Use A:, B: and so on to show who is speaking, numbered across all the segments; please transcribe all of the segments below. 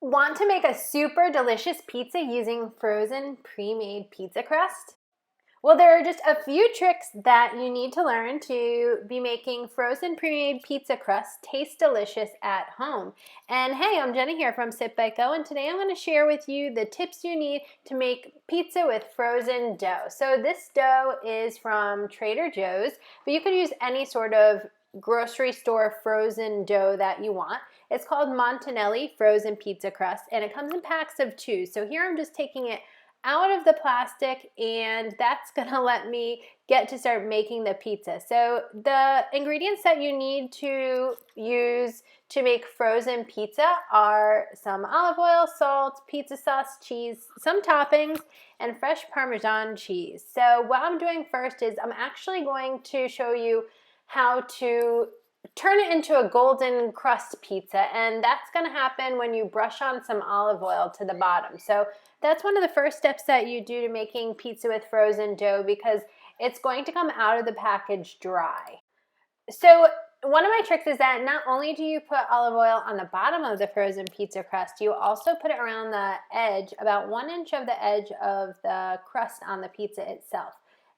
A: Want to make a super delicious pizza using frozen pre-made pizza crust? Well, there are just a few tricks that you need to learn to be making frozen pre-made pizza crust taste delicious at home. And hey, I'm Jenna here from Sit Bite Go, and today I'm going to share with you the tips you need to make pizza with frozen dough. So this dough is from Trader Joe's, but you could use any sort of grocery store frozen dough that you want. It's called Monteli frozen pizza crust, and it comes in packs of 2. So here I'm just taking it out of the plastic, and that's gonna let me get to start making the pizza. So the ingredients that you need to use to make frozen pizza are some olive oil, salt, pizza sauce, cheese, some toppings, and fresh Parmesan cheese. So what I'm doing first is I'm actually going to show you how to turn it into a golden crust pizza, and that's going to happen when you brush on some olive oil to the bottom. So that's one of the first steps that you do to making pizza with frozen dough, because it's going to come out of the package dry. So one of my tricks is that not only do you put olive oil on the bottom of the frozen pizza crust, you also put it around the edge, about 1 inch of the edge of the crust on the pizza itself.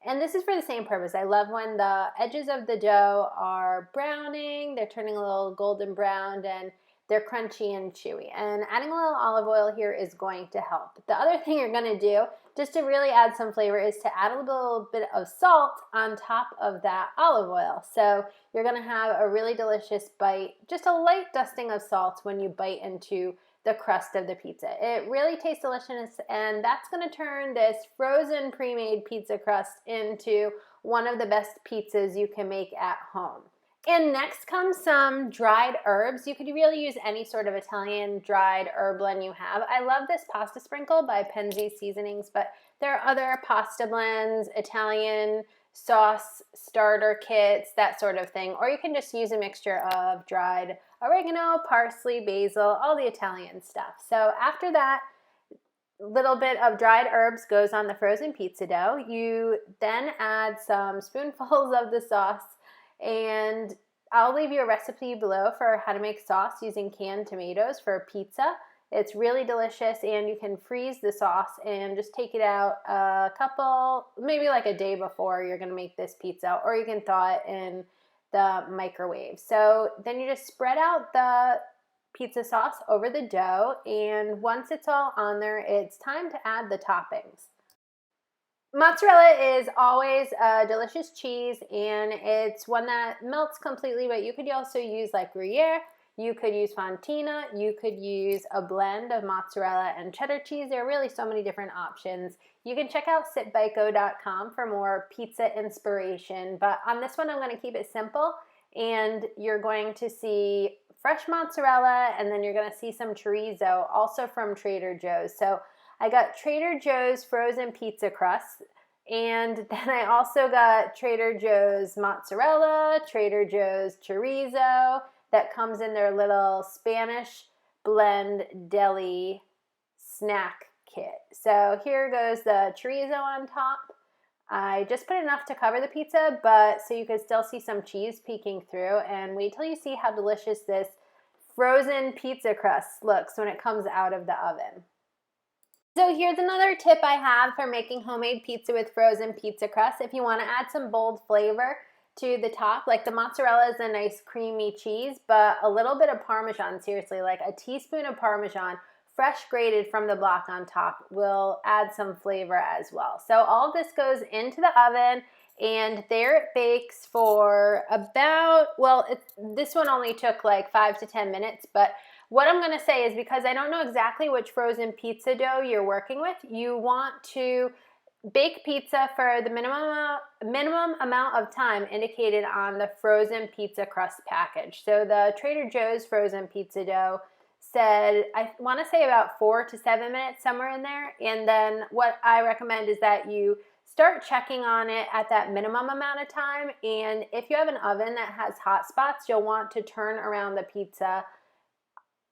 A: And this is for the same purpose. I love when the edges of the dough are browning, they're turning a little golden brown, and they're crunchy and chewy. And adding a little olive oil here is going to help. The other thing you're going to do, just to really add some flavor, is to add a little bit of salt on top of that olive oil. So you're going to have a really delicious bite, just a light dusting of salt when you bite into the crust of the pizza. It really tastes delicious, and that's going to turn this frozen pre-made pizza crust into one of the best pizzas you can make at home. And next comes some dried herbs. You could really use any sort of Italian dried herb blend you have. I love this pasta sprinkle by Penzi Seasonings, but there are other pasta blends, Italian sauce starter kits, that sort of thing. Or you can just use a mixture of dried oregano, parsley, basil, all the Italian stuff. So after that little bit of dried herbs goes on the frozen pizza dough, you then add some spoonfuls of the sauce, and I'll leave you a recipe below for how to make sauce using canned tomatoes for pizza. It's really delicious, and you can freeze the sauce and just take it out a couple, maybe like a day before you're gonna make this pizza, or you can thaw it in the microwave. So then you just spread out the pizza sauce over the dough, and once it's all on there, it's time to add the toppings. Mozzarella is always a delicious cheese, and it's one that melts completely, but you could also use like Gruyere, you could use Fontina, you could use a blend of mozzarella and cheddar cheese. There are really so many different options. You can check out sitbitego.com for more pizza inspiration, but on this one I'm going to keep it simple, and you're going to see fresh mozzarella, and then you're going to see some chorizo, also from Trader Joe's. So I got Trader Joe's frozen pizza crust, and then I also got Trader Joe's mozzarella, Trader Joe's chorizo that comes in their little Spanish blend deli snack kit. So here goes the chorizo on top. I just put enough to cover the pizza, but so you can still see some cheese peeking through, and wait till you see how delicious this frozen pizza crust looks when it comes out of the oven. So here's another tip I have for making homemade pizza with frozen pizza crust. If you want to add some bold flavor to the top, like the mozzarella is a nice creamy cheese, but a little bit of Parmesan, seriously, like a teaspoon of Parmesan, fresh grated from the block on top, will add some flavor as well. So all of this goes into the oven, and there it bakes for about, well, this one only took like 5 to 10 minutes, but what I'm going to say is, because I don't know exactly which frozen pizza dough you're working with, you want to bake pizza for the minimum amount of time indicated on the frozen pizza crust package. So the Trader Joe's frozen pizza dough said, I want to say about 4 to 7 minutes, somewhere in there. And then what I recommend is that you start checking on it at that minimum amount of time. And if you have an oven that has hot spots, you'll want to turn around the pizza.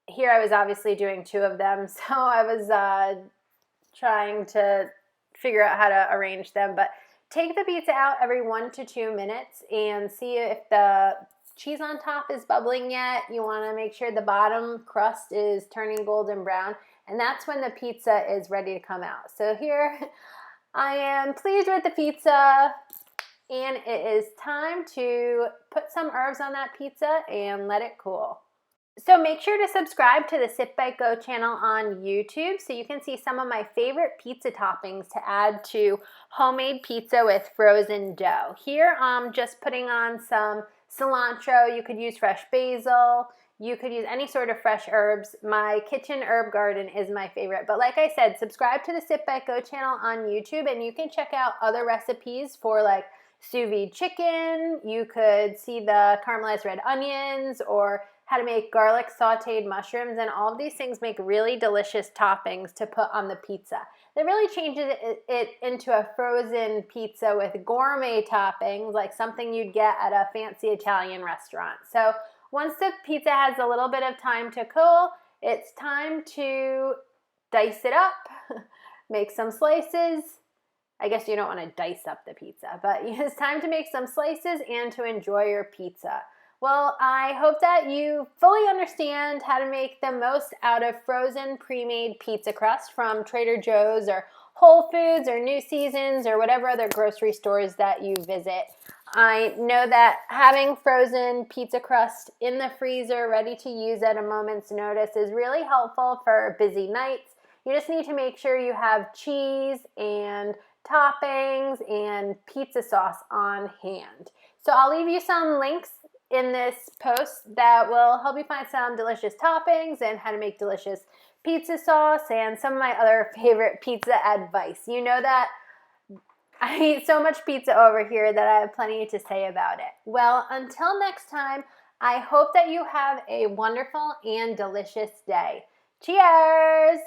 A: Here I was obviously doing 2 of them, so I was trying to figure out how to arrange them. But take the pizza out every 1 to 2 minutes and see if the cheese on top is bubbling yet. You want to make sure the bottom crust is turning golden brown, and that's when the pizza is ready to come out. So here I am pleased with the pizza, and it is time to put some herbs on that pizza and let it cool. So make sure to subscribe to the Sip Bite Go channel on YouTube so you can see some of my favorite pizza toppings to add to homemade pizza with frozen dough. Here I'm just putting on some cilantro. You could use fresh basil. You could use any sort of fresh herbs. My kitchen herb garden is my favorite. But like I said, subscribe to the Sip Bite Go channel on YouTube and you can check out other recipes for like sous vide chicken. You could see the caramelized red onions or how to make garlic sauteed mushrooms, and all of these things make really delicious toppings to put on the pizza. That really changes it into a frozen pizza with gourmet toppings, like something you'd get at a fancy Italian restaurant. So once the pizza has a little bit of time to cool, it's time to dice it up, make some slices. I guess you don't want to dice up the pizza, but it's time to make some slices and to enjoy your pizza. Well, I hope that you fully understand how to make the most out of frozen pre-made pizza crust from Trader Joe's or Whole Foods or New Seasons or whatever other grocery stores that you visit. I know that having frozen pizza crust in the freezer ready to use at a moment's notice is really helpful for busy nights. You just need to make sure you have cheese and toppings and pizza sauce on hand. So I'll leave you some links in this post that will help you find some delicious toppings and how to make delicious pizza sauce and some of my other favorite pizza advice. You know that I eat so much pizza over here that I have plenty to say about it. Well, until next time, I hope that you have a wonderful and delicious day. Cheers!